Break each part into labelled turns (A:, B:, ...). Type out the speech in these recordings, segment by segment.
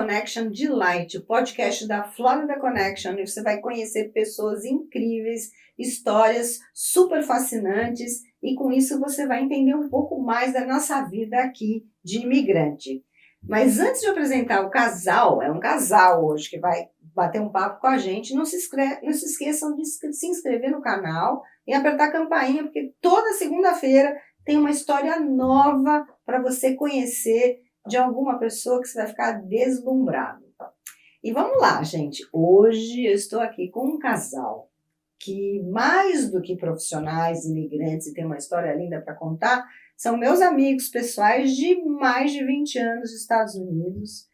A: Connection Delight, o podcast da Florida Connection, e você vai conhecer pessoas incríveis, histórias super fascinantes, e com isso você vai entender um pouco mais da nossa vida aqui de imigrante. Mas antes de apresentar o casal, é um casal hoje que vai bater um papo com a gente, não se esqueçam de se inscrever no canal e apertar a campainha, porque toda segunda-feira tem uma história nova para você conhecer de alguma pessoa que você vai ficar deslumbrado. E vamos lá, gente. Hoje eu estou aqui com um casal que, mais do que profissionais, imigrantes, e tem uma história linda para contar, são meus amigos pessoais de mais de 20 anos nos Estados Unidos.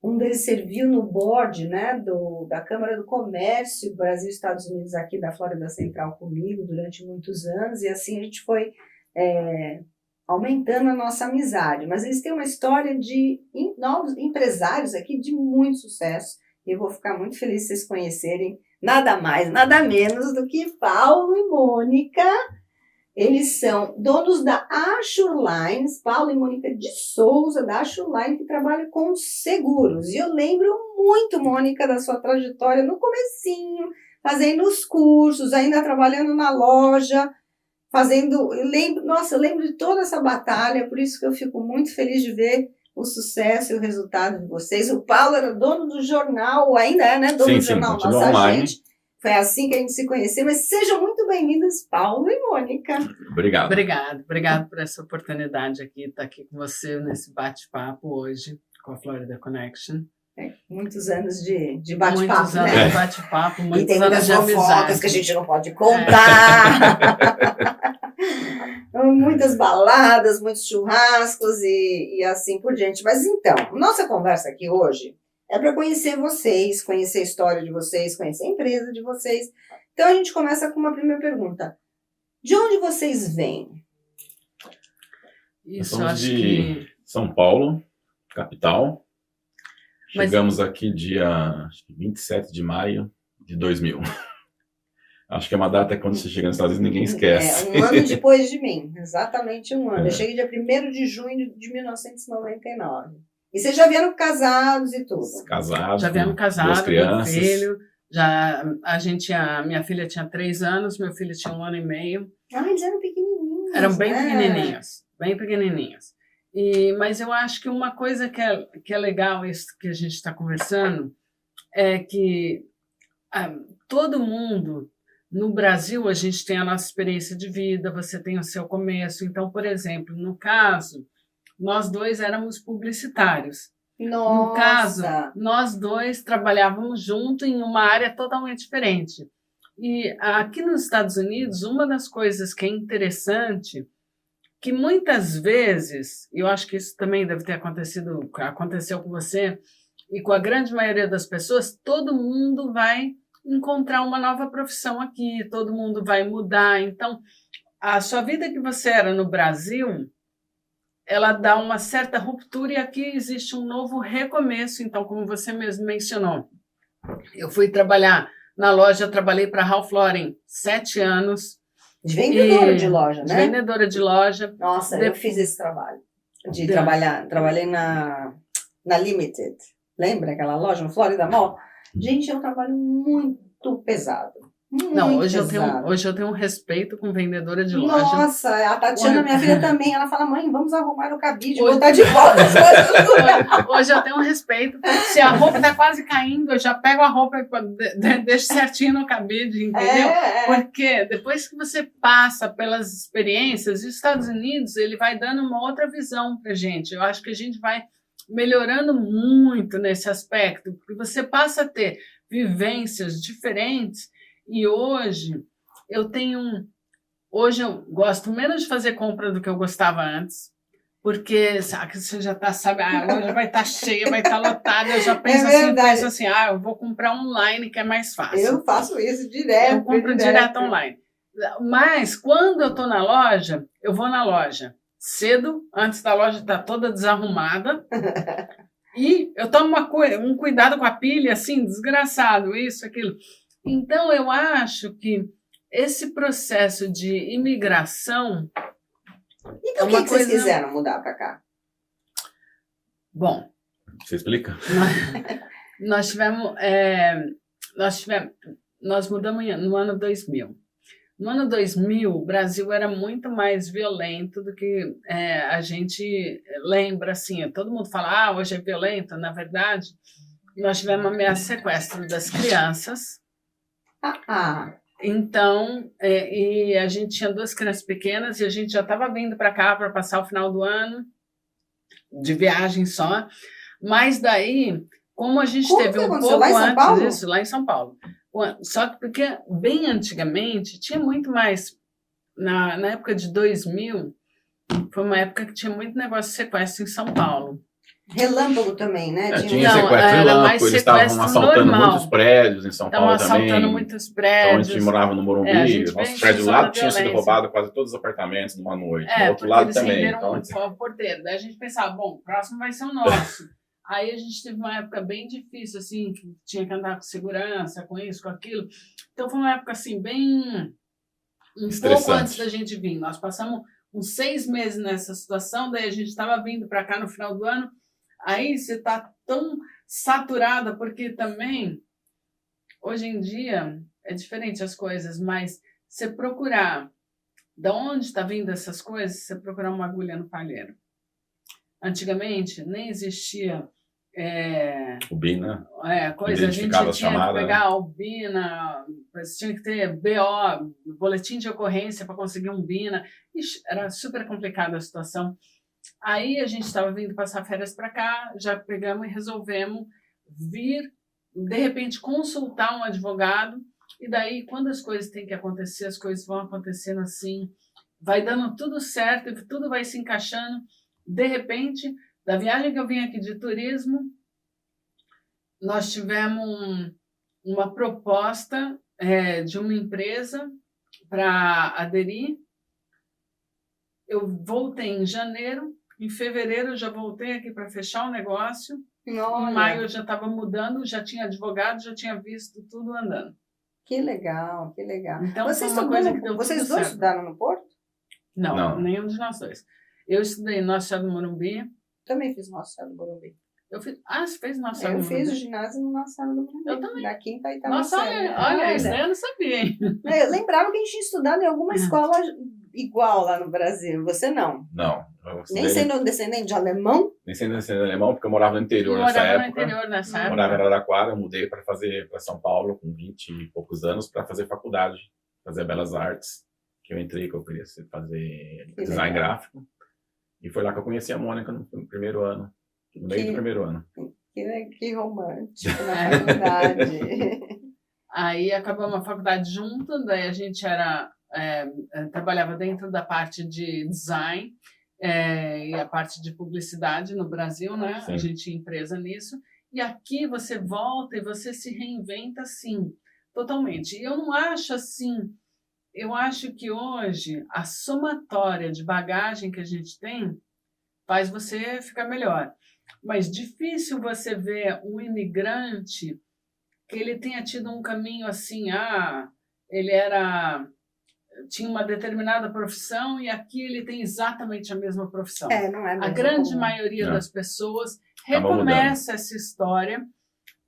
A: Um deles serviu no board, né, da Câmara do Comércio Brasil e Estados Unidos aqui da Flórida Central comigo durante muitos anos, e assim a gente foi aumentando a nossa amizade. Mas eles têm uma história de novos empresários aqui de muito sucesso, e eu vou ficar muito feliz se vocês conhecerem nada mais, nada menos do que Paulo e Mônica. Eles são donos da Ashur Lines, Paulo e Mônica de Souza, da Ashur Line, que trabalha com seguros. E eu lembro muito, Mônica, da sua trajetória no comecinho, fazendo os cursos, ainda trabalhando na loja, eu lembro de toda essa batalha, por isso que eu fico muito feliz de ver o sucesso e o resultado de vocês. O Paulo era dono do jornal, ainda é, né? Dono do jornal Nossa
B: online.
A: Gente. Foi assim que a gente se conheceu, mas sejam muito bem-vindos, Paulo e Mônica.
B: Obrigado.
C: Obrigado por essa oportunidade aqui, estar aqui com você nesse bate-papo hoje com a Florida Connection.
A: Muitos anos de bate-papo,
C: Muitos anos de bate-papo, muitos anos de amizade. E tem muitas fofocas que a gente não pode contar. Muitas baladas, muitos churrascos e assim por diante. Mas então, nossa conversa aqui hoje é para conhecer vocês, conhecer a história de vocês, conhecer a empresa de vocês. Então a gente começa com uma primeira pergunta. De onde vocês vêm?
B: Isso, nós somos de São Paulo, capital. Chegamos aqui dia 27 de maio de 2000. Acho que é uma data que quando você chega nos Estados Unidos ninguém esquece.
A: Um ano depois de mim, exatamente um ano. Eu cheguei dia 1º de junho de 1999. E vocês já vieram casados e tudo?
B: Casados.
C: Já vieram casados,
B: 2 crianças.
C: Meu filho. Minha filha tinha 3 anos, meu filho tinha 1 ano e meio.
A: Eles eram pequenininhos.
C: Eram bem pequenininhos. Mas eu acho que uma coisa que é legal, isso que a gente está conversando, é que todo mundo, no Brasil, a gente tem a nossa experiência de vida, você tem o seu começo. Então, por exemplo, no caso, nós 2 éramos publicitários.
A: Nossa.
C: No caso, nós 2 trabalhávamos junto em uma área totalmente diferente. E aqui nos Estados Unidos, uma das coisas que é interessante, que muitas vezes, eu acho que isso também deve ter aconteceu com você, e com a grande maioria das pessoas, todo mundo vai encontrar uma nova profissão aqui, todo mundo vai mudar. Então, a sua vida que você era no Brasil, ela dá uma certa ruptura e aqui existe um novo recomeço. Então, como você mesmo mencionou, eu fui trabalhar na loja, trabalhei para Ralph Lauren 7 anos.
A: De vendedora de loja, né?
C: De vendedora de loja.
A: Nossa, eu fiz esse trabalho. Trabalhei na Limited. Lembra aquela loja no Florida Mall? Gente, é um trabalho muito pesado.
C: Hoje eu tenho um respeito com vendedora de loja.
A: Nossa, a Tatiana, minha filha também, ela fala, mãe, vamos arrumar o cabide, botar de volta.
C: Hoje eu tenho um respeito. Se a roupa está quase caindo, eu já pego a roupa e deixo certinho no cabide, entendeu? Porque depois que você passa pelas experiências, os Estados Unidos, ele vai dando uma outra visão pra gente. Eu acho que a gente vai melhorando muito nesse aspecto, porque você passa a ter vivências diferentes. E hoje eu gosto menos de fazer compra do que eu gostava antes, porque você já sabe, a loja vai estar cheia, vai estar lotada, eu já penso assim, eu vou comprar online que é mais fácil.
A: Eu faço isso direto.
C: Eu compro direto online. Mas quando eu estou na loja, eu vou na loja cedo, antes da loja estar toda desarrumada, e eu tomo um cuidado com a pilha, assim, desgraçado, isso, aquilo. Então, eu acho que esse processo de imigração...
A: E por que vocês quiseram mudar para cá?
C: Bom,
B: Você explica?
C: Nós mudamos no ano 2000. No ano 2000, o Brasil era muito mais violento do que a gente lembra, assim. Todo mundo fala, hoje é violento. Na verdade, nós tivemos ameaça de sequestro das crianças. Então, e a gente tinha 2 crianças pequenas e a gente já estava vindo para cá para passar o final do ano, de viagem só. Mas daí, como a gente teve um pouco antes disso, lá em São Paulo. Só que porque bem antigamente tinha muito mais, na época de 2000, foi uma época que tinha muito negócio de sequestro em São Paulo.
A: Relâmpago também, né?
B: Tinha sequestro relâmpago, eles estavam assaltando muitos prédios em São Paulo também.
C: Estavam assaltando muitos prédios.
B: Então a gente morava no Morumbi, nosso prédio do lado tinha sido roubado quase todos os apartamentos numa noite. Do outro lado também.
C: Então, o porteiro. Daí a gente pensava, bom, o próximo vai ser o nosso. Aí a gente teve uma época bem difícil, assim, que tinha que andar com segurança, com isso, com aquilo. Então foi uma época, assim, bem... um pouco antes da gente vir. Nós passamos uns 6 meses nessa situação, daí a gente estava vindo para cá no final do ano. Aí você está tão saturada, porque também, hoje em dia, é diferente as coisas, mas você procurar de onde está vindo essas coisas, você procurar uma agulha no palheiro. Antigamente, nem existia...
B: Ubina.
C: Coisa, a gente tinha que pegar a Ubina, você tinha que ter BO, boletim de ocorrência para conseguir um Ubina. Ixi, era super complicada a situação. Aí a gente estava vindo passar férias para cá, já pegamos e resolvemos vir, de repente, consultar um advogado, e daí, quando as coisas têm que acontecer, as coisas vão acontecendo assim, vai dando tudo certo, e tudo vai se encaixando. De repente, da viagem que eu vim aqui de turismo, nós tivemos uma proposta de uma empresa para aderir. Eu voltei em janeiro, em fevereiro eu já voltei aqui para fechar o negócio. Olha. Em maio eu já estava mudando, já tinha advogado, já tinha visto tudo andando.
A: Que legal, que legal.
C: Então, vocês
A: dois estudaram no Porto?
C: Não, nenhum de nós dois. Eu estudei no Nossa Senhora do Morumbi.
A: Também fiz Nossa Senhora do Morumbi.
C: Você fez Nossa Senhora do Morumbi?
A: Eu fiz o ginásio no Nossa Senhora do Morumbi.
C: Eu também.
A: Da quinta e oitava
C: Nossa, olha, isso aí eu não sabia, hein?
A: Eu lembrava que a gente tinha estudado em alguma escola igual lá no Brasil. Você não?
B: Não.
A: Nem sendo descendente de alemão?
B: Nem sendo descendente de alemão, porque eu morava no interior nessa época. Morava em Araraquara, eu mudei para São Paulo com 20 e poucos anos para fazer faculdade, fazer Belas Artes, que eu entrei, que eu queria fazer design gráfico. E foi lá que eu conheci a Mônica no primeiro ano, no meio do primeiro ano.
A: Que romântico na faculdade.
C: Aí acabamos a faculdade junto, daí a gente trabalhava dentro da parte de design e a parte de publicidade no Brasil, né? Sim. A gente tinha empresa nisso. E aqui você volta e você se reinventa, assim, totalmente. E eu não acho assim... Eu acho que hoje a somatória de bagagem que a gente tem faz você ficar melhor. Mas difícil você ver um imigrante que ele tenha tido um caminho assim, ele tinha uma determinada profissão e aqui ele tem exatamente a mesma profissão.
A: Não é mesmo.
C: A grande maioria das pessoas recomeça essa história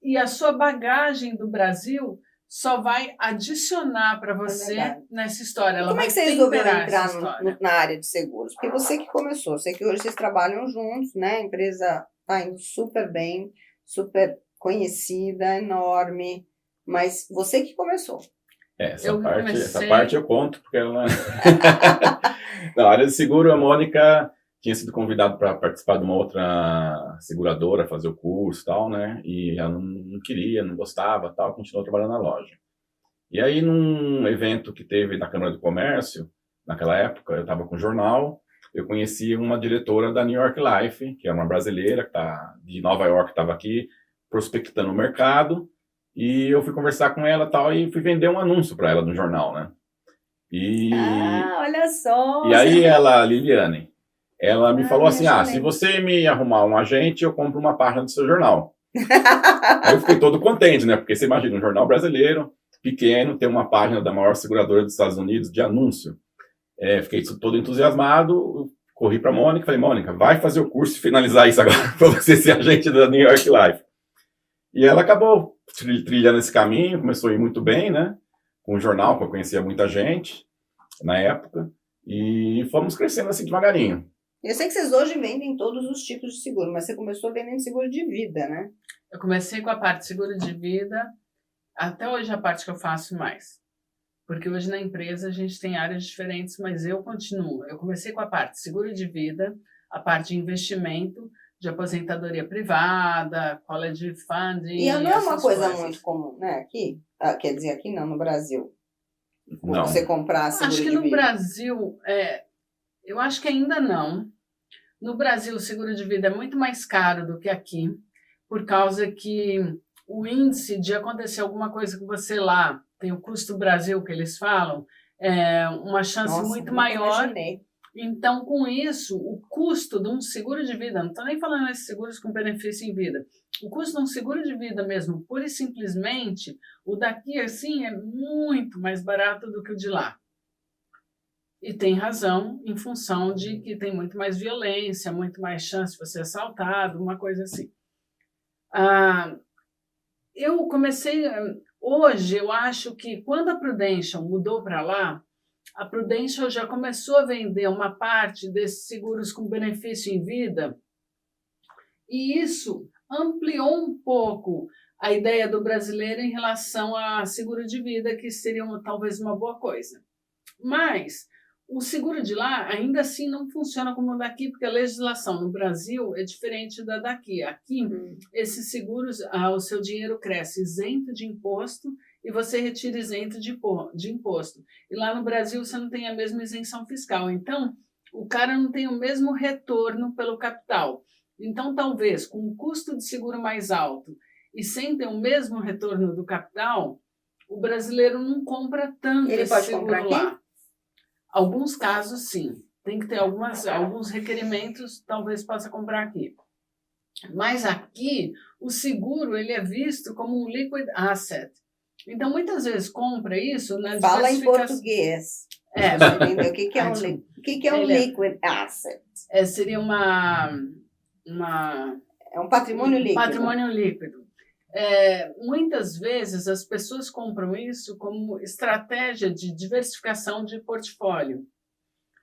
C: e a sua bagagem do Brasil só vai adicionar para você nessa história.
A: Como é que vocês resolveram entrar na área de seguros? Porque você que começou, sei que hoje vocês trabalham juntos, né? A empresa está indo super bem, super conhecida, enorme, mas você que começou.
B: Essa parte eu conto, porque ela... Na área de seguro, a Mônica tinha sido convidada para participar de uma outra seguradora, fazer o curso e tal, né? E ela não queria, não gostava, tal, continuou trabalhando na loja. E aí, num evento que teve na Câmara do Comércio, naquela época, eu estava com o jornal, eu conheci uma diretora da New York Life, que é uma brasileira, que de Nova York, estava aqui prospectando o mercado, e eu fui conversar com ela tal, e fui vender um anúncio para ela no jornal, né?
A: Olha só!
B: E aí ela, Liliane, ela me falou assim, se você me arrumar um agente, eu compro uma página do seu jornal. Aí eu fiquei todo contente, né? Porque você imagina, um jornal brasileiro, pequeno, tem uma página da maior seguradora dos Estados Unidos de anúncio. Fiquei todo entusiasmado, corri para a Mônica, falei, Mônica, vai fazer o curso e finalizar isso agora para você ser agente da New York Life. E ela acabou trilhando esse caminho, começou a ir muito bem, né? Com o jornal, que eu conhecia muita gente na época, e fomos crescendo assim devagarinho.
A: Eu sei que vocês hoje vendem todos os tipos de seguro, mas você começou vendendo seguro de vida, né?
C: Eu comecei com a parte de seguro de vida, até hoje a parte que eu faço mais. Porque hoje na empresa a gente tem áreas diferentes, mas eu continuo. Eu comecei com a parte de seguro de vida, a parte de investimento, de aposentadoria privada, college funding.
A: E não é uma coisa muito comum, né? Aqui? Quer dizer, aqui não, no Brasil.
B: Não.
A: Você comprar seguro de vida.
C: Acho que no Brasil, eu acho que ainda não. No Brasil, o seguro de vida é muito mais caro do que aqui, por causa que o índice de acontecer alguma coisa com você lá, tem o custo Brasil que eles falam, é uma chance muito maior.
A: Imaginei.
C: Então, com isso, o custo de um seguro de vida, não estou nem falando de seguros com benefício em vida, o custo de um seguro de vida mesmo, pura e simplesmente, o daqui, assim, é muito mais barato do que o de lá. E tem razão, em função de que tem muito mais violência, muito mais chance de você ser assaltado, uma coisa assim. Eu comecei... Hoje, eu acho que quando a Prudential mudou para lá, a Prudential já começou a vender uma parte desses seguros com benefício em vida, e isso ampliou um pouco a ideia do brasileiro em relação a seguro de vida, que seria talvez uma boa coisa. Mas o seguro de lá ainda assim não funciona como o daqui, porque a legislação no Brasil é diferente da daqui. Aqui, esses seguros, o seu dinheiro cresce isento de imposto e você retira isento de imposto. E lá no Brasil você não tem a mesma isenção fiscal. Então, o cara não tem o mesmo retorno pelo capital. Então, talvez, com um custo de seguro mais alto e sem ter o mesmo retorno do capital, o brasileiro não compra tanto
A: Ele
C: esse
A: pode
C: seguro
A: comprar
C: lá.
A: aqui?
C: Alguns casos, sim. Tem que ter alguns requerimentos, talvez possa comprar aqui. Mas aqui, o seguro ele é visto como um liquid asset. Então, muitas vezes compra isso na
A: Fala em
C: diversificação.
A: português.
C: É,
A: Você entendeu? O que é um liquid asset?
C: Seria
A: É um patrimônio líquido.
C: Patrimônio líquido. Muitas vezes as pessoas compram isso como estratégia de diversificação de portfólio.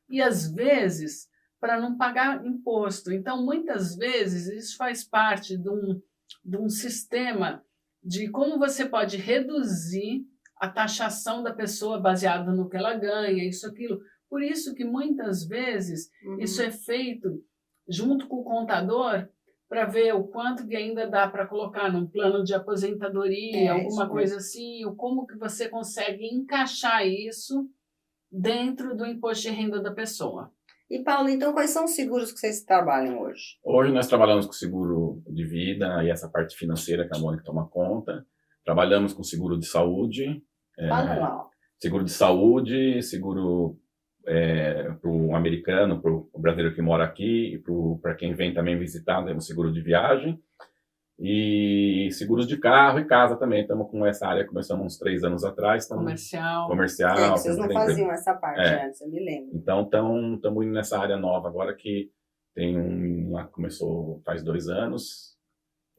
C: E às vezes para não pagar imposto. Então, muitas vezes isso faz parte de um sistema de como você pode reduzir a taxação da pessoa baseada no que ela ganha, isso, aquilo. Por isso que muitas vezes isso é feito junto com o contador para ver o quanto que ainda dá para colocar num plano de aposentadoria, alguma coisa assim, ou como que você consegue encaixar isso dentro do imposto de renda da pessoa.
A: E, Paulo, então quais são os seguros que vocês trabalham hoje?
B: Hoje nós trabalhamos com seguro de vida e essa parte financeira que a Mônica toma conta. Trabalhamos com seguro de saúde.
A: Fala lá.
B: Seguro de saúde, seguro para o americano, para o brasileiro que mora aqui, e para quem vem também visitar, temos seguro de viagem. E seguros de carro e casa também. Estamos com essa área, começamos uns 3 anos atrás.
C: Comercial.
A: Vocês não faziam essa parte antes, eu me lembro.
B: Então, estamos indo nessa área nova agora que tem lá começou faz 2 anos,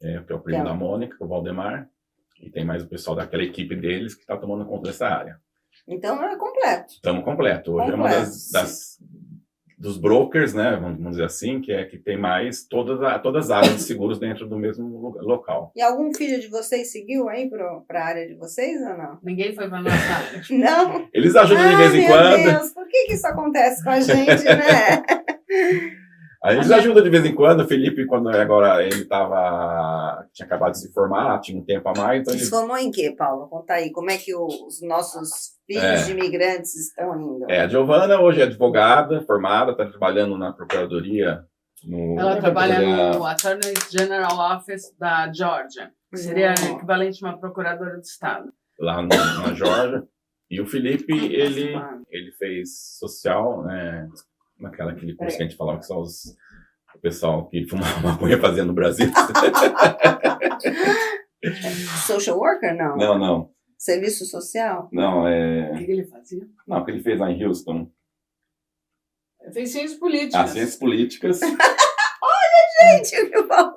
B: que é o primo da Mônica, o Valdemar, e tem mais o pessoal daquela equipe deles que está tomando conta dessa área.
A: Então, é completo.
B: Estamos completo. Hoje é uma dos brokers, né, vamos dizer assim, que tem mais todas as áreas de seguros dentro do mesmo local.
A: E algum filho de vocês seguiu aí para a área de vocês ou não?
C: Ninguém foi para a nossa área.
A: Não?
B: Eles ajudam de vez em quando.
A: Meu Deus, por que isso acontece com a gente, né?
B: Eles ajudam de vez em quando. O Felipe, quando agora ele tinha acabado de se formar, tinha um tempo a mais. Então
A: se formou em quê, Paulo? Conta aí, como é que os nossos filhos de imigrantes estão indo?
B: A Giovana hoje é advogada, formada, está trabalhando na procuradoria.
C: Ela trabalha no Attorney General Office da Georgia, que seria o equivalente a uma procuradora do estado.
B: Lá na Georgia. E o Felipe, ele fez social, né? Aquele curso que a gente falava que só o pessoal que fumava maconha fazia no Brasil.
A: Social worker, não?
B: Não.
A: Serviço social?
B: Não,
C: O que ele fazia?
B: Não, o que ele fez lá em Houston.
C: Fez ciências políticas.
B: As ciências políticas.
A: Gente, o que eu falo?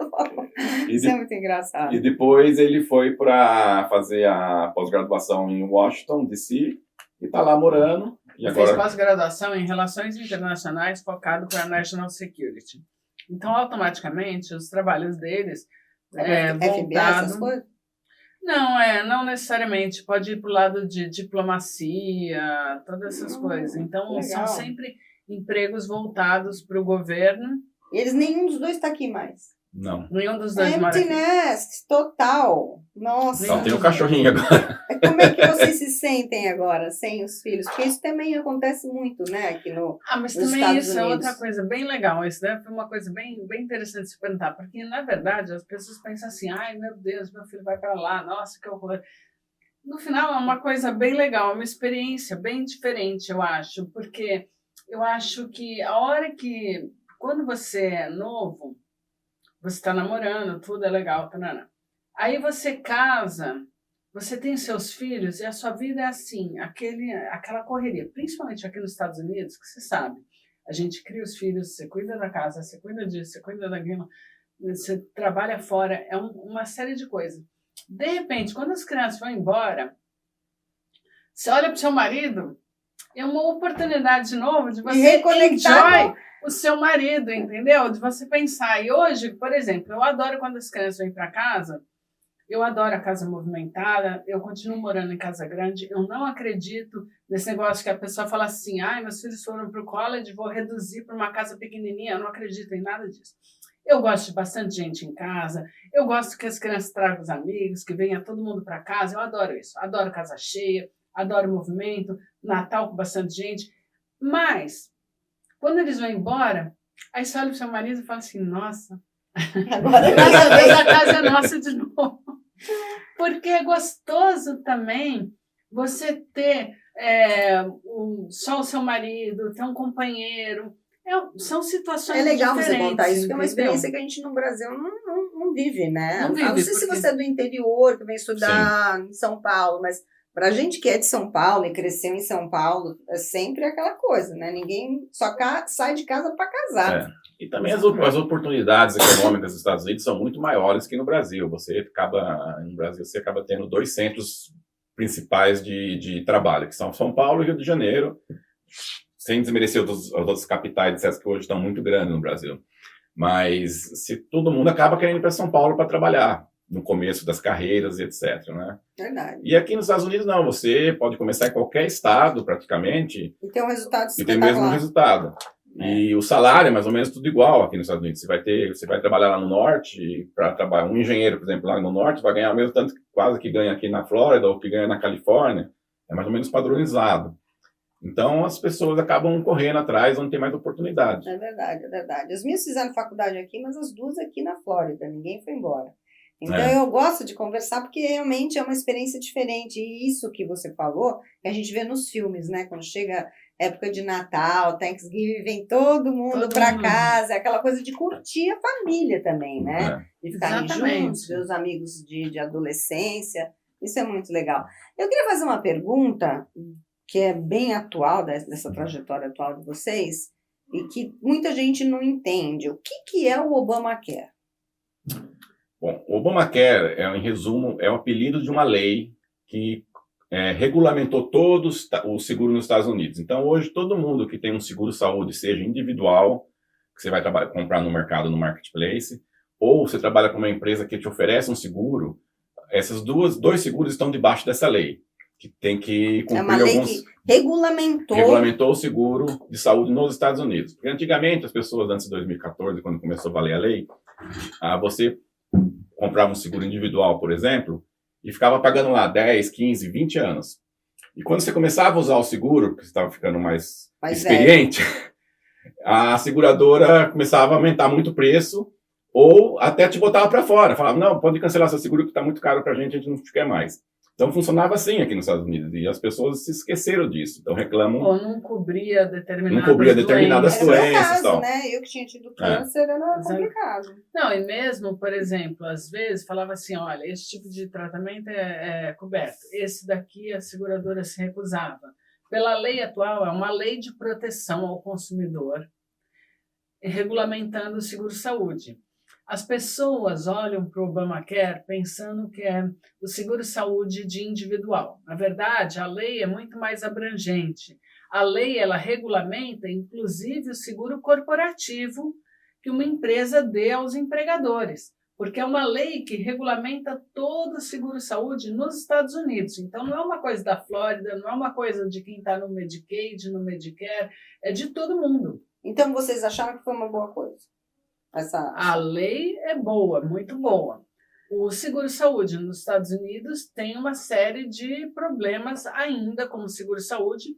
A: Isso é muito engraçado.
B: E depois ele foi para fazer a pós-graduação em Washington, D.C., e está lá morando. E agora...
C: Fez pós-graduação em Relações Internacionais focado para National Security. Então, automaticamente, os trabalhos deles
A: essas coisas?
C: Não necessariamente. Pode ir para o lado de diplomacia, todas essas coisas. Então,
A: legal.
C: são sempre empregos voltados para o governo.
A: Eles, nenhum dos dois está aqui mais.
B: Não.
C: Nenhum dos dois mora
A: Empty
C: aqui.
A: nest, total. Nossa.
B: Só tem o cachorrinho agora.
A: Como é que vocês se sentem agora, sem os filhos? Porque isso também acontece muito, né, aqui
C: Mas
A: nos
C: também
A: Estados
C: isso
A: Unidos.
C: é outra coisa bem legal. Isso deve ser uma coisa bem interessante de se perguntar. Porque, na verdade, as pessoas pensam assim, ai, meu Deus, meu filho vai para lá, nossa, que horror. No final, é uma coisa bem legal, uma experiência bem diferente, eu acho. Porque eu acho que a hora que... Quando você é novo, você está namorando, tudo é legal, tarana. Aí você casa, você tem seus filhos e a sua vida é assim, aquela correria. Principalmente aqui nos Estados Unidos, que você sabe, a gente cria os filhos, você cuida da casa, você cuida disso, você cuida daquilo, você trabalha fora, é uma série de coisas. De repente, quando as crianças vão embora, você olha para o seu marido, é uma oportunidade de novo de você enjoy o seu marido, entendeu? De você pensar. E hoje, por exemplo, eu adoro quando as crianças vêm para casa, eu adoro a casa movimentada, eu continuo morando em casa grande, eu não acredito nesse negócio que a pessoa fala assim, ai, meus filhos foram para o college, vou reduzir para uma casa pequenininha, eu não acredito em nada disso. Eu gosto de bastante gente em casa, eu gosto que as crianças tragam os amigos, que venha todo mundo para casa, eu adoro isso, adoro casa cheia, adoro movimento, Natal com bastante gente, mas quando eles vão embora, aí você olha para o seu marido e fala assim, nossa,
A: agora
C: a casa é nossa de novo. Porque é gostoso também você ter só o seu marido, ter um companheiro. São situações diferentes.
A: É legal você contar isso, porque é uma
C: entendeu?
A: experiência que a gente no Brasil não vive, né?
C: Não vive,
A: não sei se você é do interior, que vem estudar em São Paulo, mas pra gente que é de São Paulo e cresceu em São Paulo, é sempre aquela coisa, né? Ninguém só sai de casa para casar.
B: E também as oportunidades econômicas dos Estados Unidos são muito maiores que no Brasil. No Brasil, você acaba tendo 2 centros principais de trabalho, que são São Paulo e Rio de Janeiro, sem desmerecer as outras capitais, que hoje estão muito grandes no Brasil. Mas todo mundo acaba querendo ir para São Paulo para trabalhar, no começo das carreiras e etc. Né?
A: Verdade.
B: E aqui nos Estados Unidos, não. Você pode começar em qualquer estado, praticamente,
A: e ter um resultado
B: e ter o mesmo resultado. E o salário é mais ou menos tudo igual aqui nos Estados Unidos. Você vai trabalhar lá no norte, para trabalhar um engenheiro, por exemplo, lá no norte, vai ganhar o mesmo tanto quase que ganha aqui na Flórida ou que ganha na Califórnia. É mais ou menos padronizado. Então, as pessoas acabam correndo atrás onde tem mais oportunidade.
A: É verdade, é verdade. As minhas fizeram faculdade aqui, mas as duas aqui na Flórida. Ninguém foi embora. Então, eu gosto de conversar porque realmente é uma experiência diferente. E isso que você falou, que a gente vê nos filmes, né? Quando chega época de Natal, Thanksgiving, vem todo mundo para casa. Aquela coisa de curtir a família também, né? De ficarem juntos, ver os amigos de adolescência. Isso é muito legal. Eu queria fazer uma pergunta que é bem atual, dessa trajetória atual de vocês, e que muita gente não entende. O que é o Obamacare?
B: Bom, o Obamacare, em resumo, é o apelido de uma lei que regulamentou todo o seguro nos Estados Unidos. Então, hoje, todo mundo que tem um seguro-saúde, seja individual, que você vai comprar no mercado, no marketplace, ou você trabalha com uma empresa que te oferece um seguro, esses dois seguros estão debaixo dessa lei, que tem que cumprir
A: uma lei que regulamentou
B: o seguro de saúde nos Estados Unidos. Porque antigamente, as pessoas, antes de 2014, quando começou a valer a lei, você comprava um seguro individual, por exemplo, e ficava pagando lá 10, 15, 20 anos. E quando você começava a usar o seguro, porque você estava ficando mais experiente, a seguradora começava a aumentar muito o preço, ou até te botava para fora. Falava, não, pode cancelar seu seguro que está muito caro para a gente não quer mais. Então, funcionava assim aqui nos Estados Unidos, e as pessoas se esqueceram disso, então reclamam...
C: Ou não cobria determinadas
B: doenças.
A: Caso, né? Eu que tinha tido câncer, era complicado.
C: Não, e mesmo, por exemplo, às vezes falava assim, olha, esse tipo de tratamento é coberto, esse daqui a seguradora se recusava. pela lei atual, é uma lei de proteção ao consumidor, regulamentando o seguro-saúde. As pessoas olham para o Obamacare pensando que é o seguro-saúde de individual. Na verdade, a lei é muito mais abrangente. A lei, ela regulamenta, inclusive, o seguro corporativo que uma empresa dê aos empregadores, porque é uma lei que regulamenta todo o seguro-saúde nos Estados Unidos. Então, não é uma coisa da Flórida, não é uma coisa de quem está no Medicaid, no Medicare, é de todo mundo.
A: Então, vocês acharam que foi uma boa coisa?
C: A lei é boa, muito boa. O seguro-saúde nos Estados Unidos tem uma série de problemas ainda como seguro-saúde,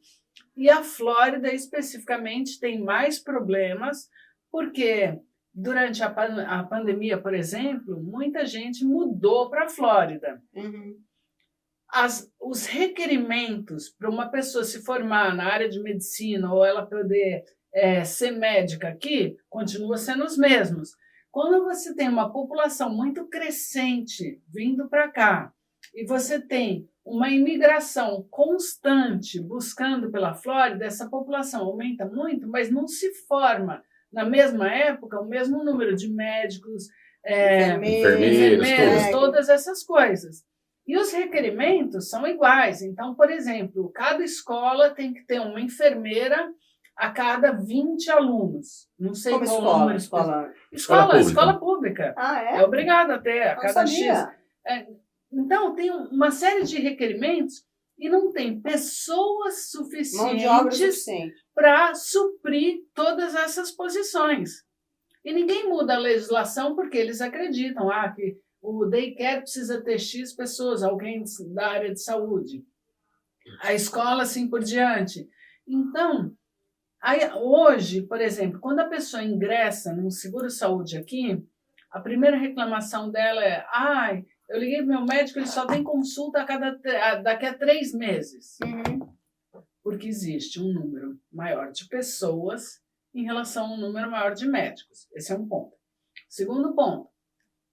C: e a Flórida, especificamente, tem mais problemas, porque durante a pandemia, por exemplo, muita gente mudou para a Flórida.
A: Uhum.
C: Os requerimentos para uma pessoa se formar na área de medicina ou ela poder ser médica aqui, continua sendo os mesmos. Quando você tem uma população muito crescente vindo para cá e você tem uma imigração constante buscando pela Flórida, essa população aumenta muito, mas não se forma na mesma época o mesmo número de médicos, enfermeiros, todas essas coisas. E os requerimentos são iguais. Então, por exemplo, cada escola tem que ter uma enfermeira a cada 20 alunos. Não sei
A: como
C: qual número. Escola pública.
A: Ah, é?
C: É obrigado a ter a cada
A: sabia.
C: X. Então, tem uma série de requerimentos e não tem pessoas suficientes para suprir todas essas posições. E ninguém muda a legislação porque eles acreditam que o daycare precisa ter X pessoas, alguém da área de saúde. A escola, assim por diante. Então, hoje, por exemplo, quando a pessoa ingressa num seguro-saúde aqui, a primeira reclamação dela é: eu liguei para o meu médico, ele só tem consulta daqui a 3 meses.
A: Uhum.
C: Porque existe um número maior de pessoas em relação a um número maior de médicos. Esse é um ponto. Segundo ponto,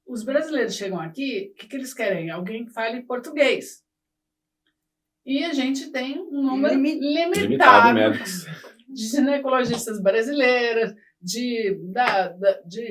C: os brasileiros chegam aqui, o que eles querem? Alguém que fale português. E a gente tem um número limitado
B: de médicos.
C: De ginecologistas brasileiros, de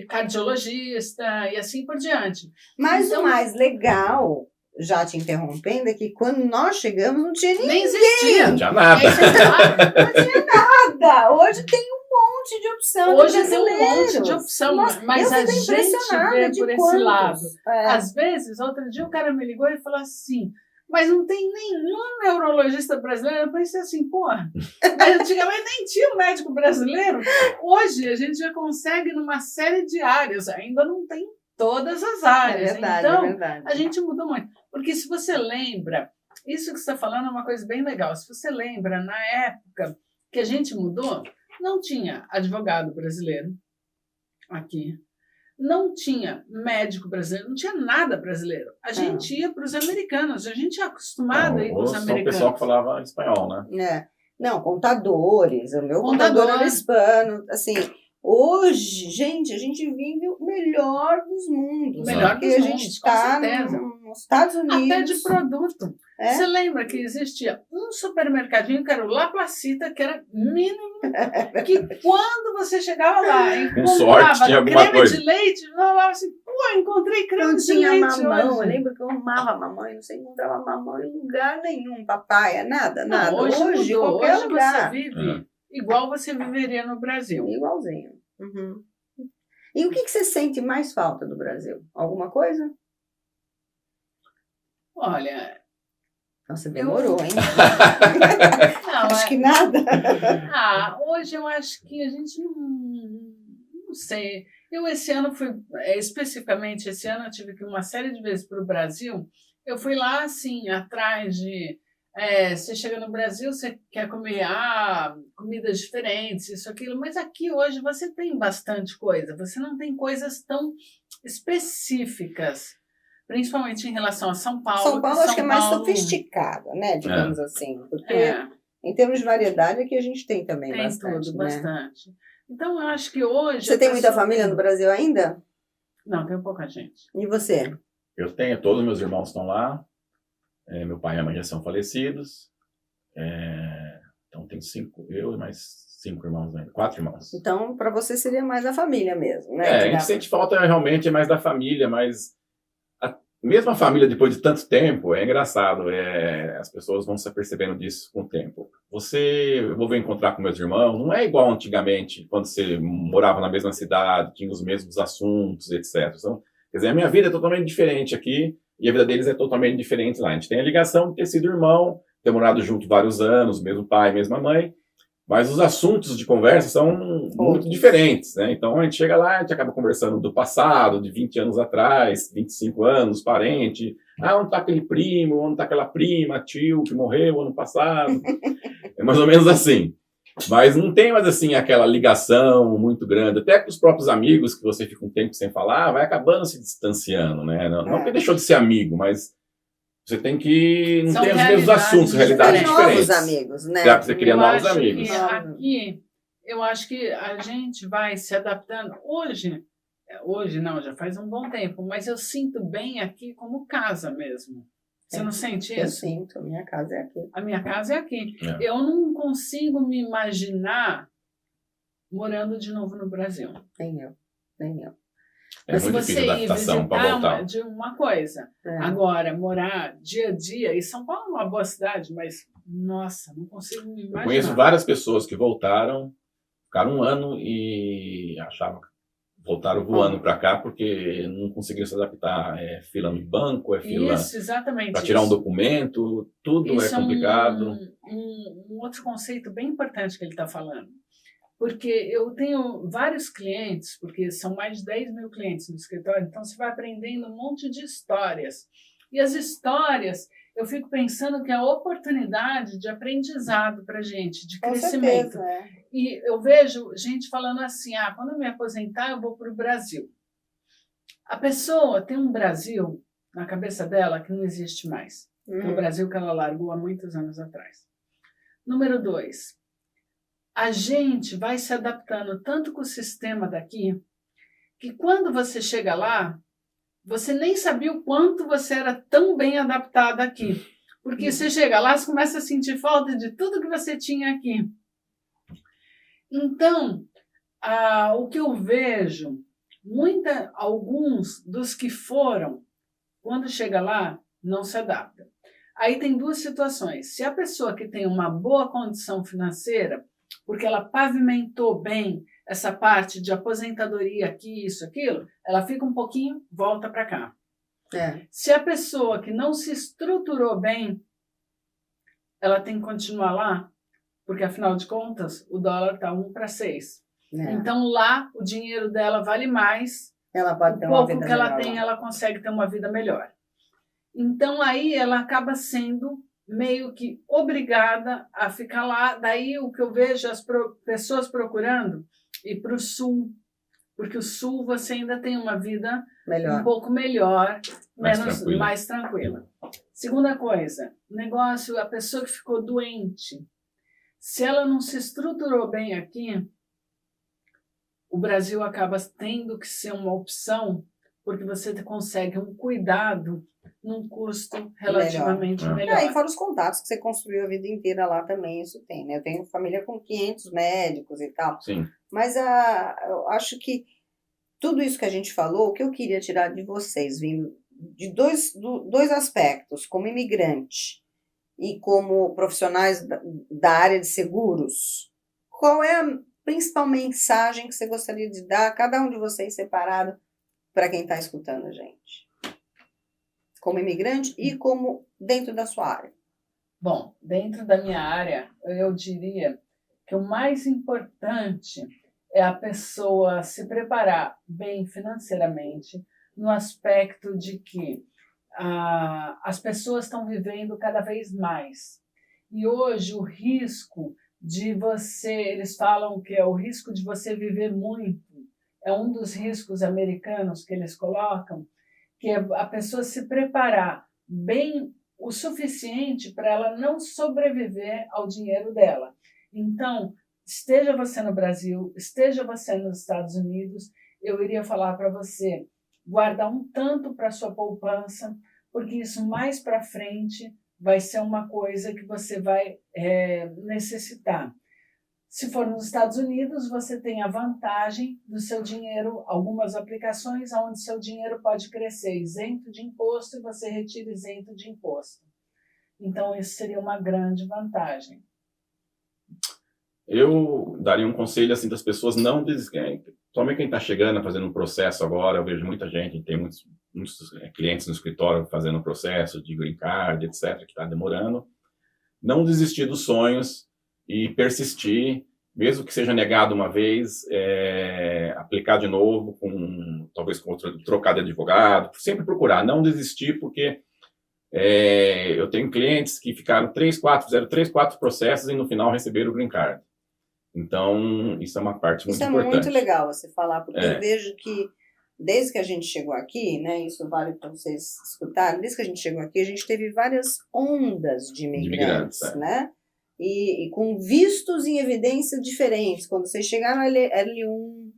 C: cardiologista e assim por diante.
A: Mas o mais legal, já te interrompendo, é que quando nós chegamos não tinha ninguém.
C: Nem existia.
B: Não tinha nada.
A: Não tinha nada. Hoje tem um monte de opção.
C: Hoje tem um monte de opção, mas a gente vê por esse lado. Às vezes, outro dia o cara me ligou e falou assim: mas não tem nenhum neurologista brasileiro. Eu pensei assim, mas antigamente nem tinha um médico brasileiro. Hoje a gente já consegue numa série de áreas, ainda não tem todas as áreas. Então, a gente mudou muito. Porque se você lembra, isso que você está falando é uma coisa bem legal. Se você lembra, na época que a gente mudou, não tinha advogado brasileiro aqui. Não tinha médico brasileiro, não tinha nada brasileiro. A gente ia para os americanos, a gente é acostumado a ir para os americanos.
B: O pessoal que falava espanhol, né?
A: Não, contadores. O meu contador era hispano. Assim, hoje, gente, a gente vive o melhor dos mundos.
C: Melhor dos mundos, a gente está
A: nos Estados Unidos.
C: Até de produto. Você lembra que existia um supermercadinho que era o La Placita, que era mínimo, que quando você chegava lá e
B: comprava
C: creme de leite, eu falava assim, encontrei creme de leite
A: mamão,
C: hoje.
A: Eu lembro que eu amava mamão, e não sei, encontrava mamão em lugar nenhum, papaya, nada.
C: Hoje
A: qualquer lugar.
C: Você vive igual você viveria no Brasil.
A: Igualzinho. Uhum. E o que você sente mais falta do Brasil? Alguma coisa?
C: Olha...
A: Nossa, demorou, hein?
C: Acho
A: que nada.
C: Hoje eu acho que a gente não sei. Eu esse ano fui, especificamente esse ano, eu tive que ir uma série de vezes para o Brasil. Eu fui lá, assim, atrás de... você chega no Brasil, você quer comer comidas diferentes, isso, aquilo, mas aqui hoje você tem bastante coisa. Você não tem coisas tão específicas. Principalmente em relação a São Paulo.
A: São Paulo acho que é mais sofisticada, né? Digamos assim. Porque em termos de variedade aqui a gente tem também bastante.
C: Tem tudo, bastante. Então eu acho que hoje...
A: Você tem muita família no Brasil ainda?
C: Não, tenho pouca gente.
A: E você?
B: Eu tenho, todos os meus irmãos estão lá. Meu pai e a mãe já são falecidos. Então tem 5, eu e mais 5 irmãos ainda, 4 irmãos.
A: Então, para você seria mais a família mesmo, né?
B: A gente sente falta realmente mais da família, mas mesmo a família, depois de tanto tempo, é engraçado, as pessoas vão se apercebendo disso com o tempo. Eu vou encontrar com meus irmãos, não é igual antigamente, quando você morava na mesma cidade, tinha os mesmos assuntos, etc. Então, quer dizer, a minha vida é totalmente diferente aqui, e a vida deles é totalmente diferente lá. A gente tem a ligação de ter sido irmão, ter morado junto vários anos, mesmo pai, mesma mãe, mas os assuntos de conversa são muito diferentes, né? Então a gente chega lá, a gente acaba conversando do passado, de 20 anos atrás, 25 anos, parente. Onde está aquele primo, onde está aquela prima, tio que morreu ano passado. É mais ou menos assim. Mas não tem mais assim aquela ligação muito grande. Até com os próprios amigos que você fica um tempo sem falar, vai acabando se distanciando, né? Não porque deixou de ser amigo, mas você tem que não ter os mesmos assuntos, realidades diferentes.
A: Novos amigos, né?
B: Dá para você criar novos amigos.
C: Aqui, eu acho que a gente vai se adaptando. Hoje não, já faz um bom tempo, mas eu sinto bem aqui como casa mesmo. Você não sente isso?
A: Eu sinto, a minha casa é aqui.
C: A minha casa é aqui. Eu não consigo me imaginar morando de novo no Brasil.
A: Nem eu.
B: Mas se você ir visitar
C: de uma coisa, agora, morar dia a dia, e São Paulo é uma boa cidade, mas, nossa, não consigo me imaginar.
B: Eu conheço várias pessoas que voltaram, ficaram um ano e achavam que voltaram voando para cá porque não conseguiram se adaptar. É fila no banco, fila para tirar um documento, tudo
C: isso
B: é complicado.
C: Um outro conceito bem importante que ele está falando. Porque eu tenho vários clientes, porque são mais de 10 mil clientes no escritório, então você vai aprendendo um monte de histórias. E as histórias, eu fico pensando que é a oportunidade de aprendizado para a gente, de crescimento.
A: Com certeza,
C: E eu vejo gente falando assim, quando eu me aposentar, eu vou para o Brasil. A pessoa tem um Brasil na cabeça dela que não existe mais. Que é o Brasil que ela largou há muitos anos atrás. Número 2. A gente vai se adaptando tanto com o sistema daqui, que quando você chega lá, você nem sabia o quanto você era tão bem adaptado aqui. Porque você chega lá, você começa a sentir falta de tudo que você tinha aqui. Então, o que eu vejo, alguns dos que foram, quando chega lá, não se adaptam. Aí tem duas situações. Se a pessoa que tem uma boa condição financeira, porque ela pavimentou bem essa parte de aposentadoria aqui, isso, aquilo, ela fica um pouquinho, volta para cá. Se a pessoa que não se estruturou bem, ela tem que continuar lá, porque afinal de contas, o dólar está 1 para 6. Então lá o dinheiro dela vale mais,
A: ela pode ter
C: o pouco que ela tem, ela consegue ter uma vida melhor. Então aí ela acaba sendo meio que obrigada a ficar lá. Daí o que eu vejo as pessoas procurando ir para o sul, porque o sul você ainda tem uma vida um pouco melhor, mais tranquila. Segunda coisa, a pessoa que ficou doente, se ela não se estruturou bem aqui, o Brasil acaba tendo que ser uma opção, porque você consegue um cuidado num custo relativamente melhor.
A: E fora os contatos que você construiu a vida inteira lá também, isso tem, né? Eu tenho família com 500 médicos e tal.
B: Sim.
A: Mas eu acho que tudo isso que a gente falou, o que eu queria tirar de vocês, vindo de dois aspectos, como imigrante e como profissionais da área de seguros, qual é a principal mensagem que você gostaria de dar a cada um de vocês separado para quem está escutando a gente? Como imigrante e como dentro da sua área.
C: Bom, dentro da minha área, eu diria que o mais importante é a pessoa se preparar bem financeiramente, no aspecto de que as pessoas estão vivendo cada vez mais. E hoje o risco de eles falam que é o risco de você viver muito, é um dos riscos americanos que eles colocam, que é a pessoa se preparar bem o suficiente para ela não sobreviver ao dinheiro dela. Então, esteja você no Brasil, esteja você nos Estados Unidos, eu iria falar para você guardar um tanto para sua poupança, porque isso mais para frente vai ser uma coisa que você vai necessitar. Se for nos Estados Unidos, você tem a vantagem do seu dinheiro, algumas aplicações onde seu dinheiro pode crescer isento de imposto e você retira isento de imposto. Então, isso seria uma grande vantagem.
B: Eu daria um conselho assim das pessoas não desistirem. Somente quem está chegando, fazendo um processo agora, eu vejo muita gente, tem muitos clientes no escritório fazendo um processo de green card, etc., que está demorando. Não desistir dos sonhos e persistir, mesmo que seja negado uma vez, aplicar de novo, talvez com trocar de advogado, sempre procurar, não desistir, porque eu tenho clientes que fizeram 3, 4 processos e no final receberam o green card. Então, isso é uma parte muito importante.
A: Isso é muito legal você falar, porque eu vejo que desde que a gente chegou aqui, né, isso vale para vocês escutarem, desde que a gente chegou aqui, a gente teve várias ondas de imigrantes, né? E com vistos em evidências diferentes. Quando vocês chegaram no L1,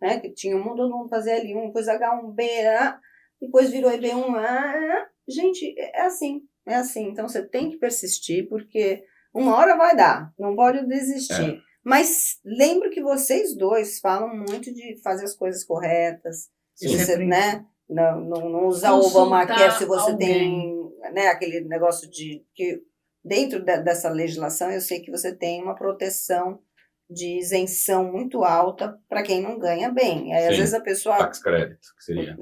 A: né, que tinha todo mundo fazer L1, depois H1B, depois virou EB1, gente, é assim. Então você tem que persistir, porque uma hora vai dar, não pode desistir. Mas lembro que vocês dois falam muito de fazer as coisas corretas, né? Não usar o Obamacare se você tem, né, aquele negócio de que dentro dessa legislação eu sei que você tem uma proteção de isenção muito alta para quem não ganha bem. Aí, às vezes a pessoa...
B: Tax credit, que seria.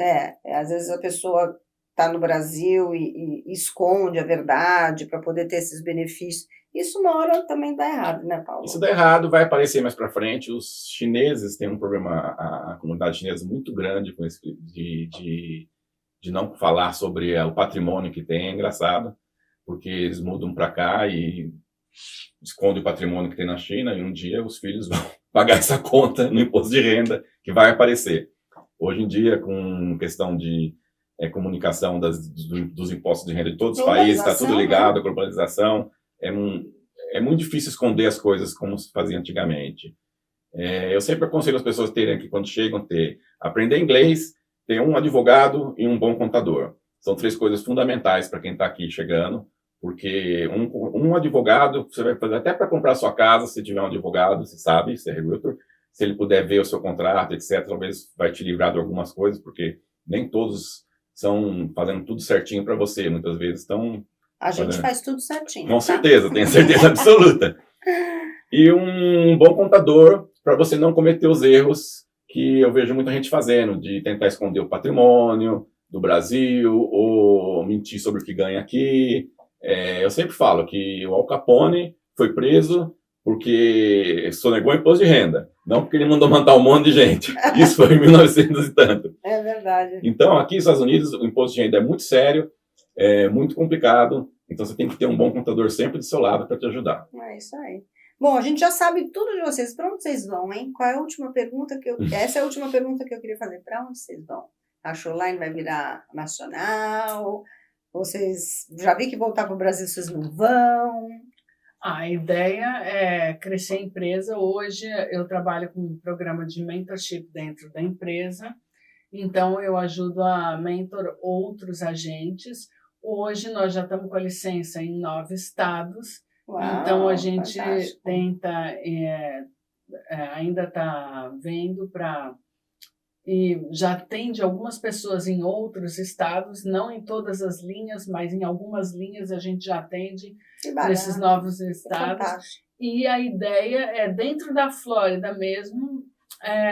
A: Às vezes a pessoa está no Brasil e esconde a verdade para poder ter esses benefícios. Isso uma hora também dá errado, né, Paulo?
B: Isso dá errado, vai aparecer mais para frente. Os chineses têm um problema, a comunidade chinesa muito grande com esse de não falar sobre o patrimônio que tem. É engraçado, porque eles mudam para cá e escondem o patrimônio que tem na China e um dia os filhos vão pagar essa conta no imposto de renda que vai aparecer. Hoje em dia, com questão de comunicação dos impostos de renda de todos os países, está tudo ligado à globalização. É muito difícil esconder as coisas como se fazia antigamente. Eu sempre aconselho as pessoas terem aqui, quando chegam, aprender inglês, ter um advogado e um bom contador. São 3 coisas fundamentais para quem está aqui chegando, porque um advogado, você vai fazer até para comprar sua casa, se tiver um advogado, você sabe, se é realtor, se ele puder ver o seu contrato, etc., talvez vai te livrar de algumas coisas, porque nem todos estão fazendo tudo certinho para você, muitas vezes estão...
A: A gente faz tudo certinho.
B: Com certeza, tenho certeza absoluta. E um bom contador para você não cometer os erros que eu vejo muita gente fazendo, de tentar esconder o patrimônio do Brasil ou mentir sobre o que ganha aqui. Eu sempre falo que o Al Capone foi preso porque sonegou imposto de renda, não porque ele mandou matar um monte de gente. Isso foi em 1900 e tanto.
A: É verdade.
B: Então, aqui nos Estados Unidos, o imposto de renda é muito sério, é muito complicado, então você tem que ter um bom contador sempre do seu lado para te ajudar.
A: É isso aí. Bom, a gente já sabe tudo de vocês. Para onde vocês vão, hein? Qual é a última pergunta que eu... Essa é a última pergunta que eu queria fazer. Para onde vocês vão? A Shoreline vai virar nacional? Vocês... Já vi que voltar para o Brasil vocês não vão?
C: A ideia é crescer a empresa. Hoje eu trabalho com um programa de mentorship dentro da empresa. Então, eu ajudo a mentor outros agentes. Hoje, nós já estamos com a licença em 9 estados.
A: Uau,
C: então, a gente
A: fantástico.
C: tenta, ainda está vendo para... E já atende algumas pessoas em outros estados, não em todas as linhas, mas em algumas linhas a gente já atende nesses novos estados. E a ideia é, dentro da Flórida mesmo,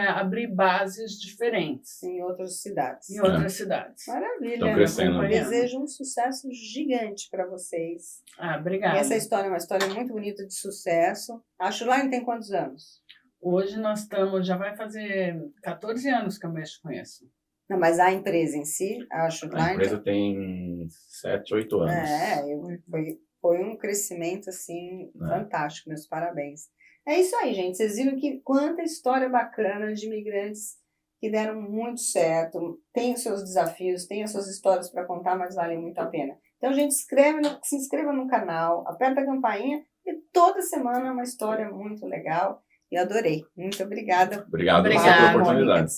C: abrir bases diferentes.
A: Em outras cidades.
C: Em outras cidades.
A: Maravilha.
B: Estão crescendo.
A: Desejo um sucesso gigante para vocês.
C: Obrigada.
A: E essa história é uma história muito bonita de sucesso. A Shoreline tem quantos anos?
C: Hoje nós estamos, já vai fazer 14 anos que eu mexo com isso.
A: Não, mas a empresa em si, a Shoreline...
B: A empresa tem 7, 8 anos.
A: Foi um crescimento, assim, fantástico. Meus parabéns. É isso aí, gente. Vocês viram que quanta história bacana de imigrantes que deram muito certo. Tem os seus desafios, tem as suas histórias para contar, mas vale muito a pena. Então, gente, se inscreva no canal, aperta a campainha e toda semana é uma história muito legal. Eu adorei. Muito obrigada.
B: Obrigado pela oportunidade.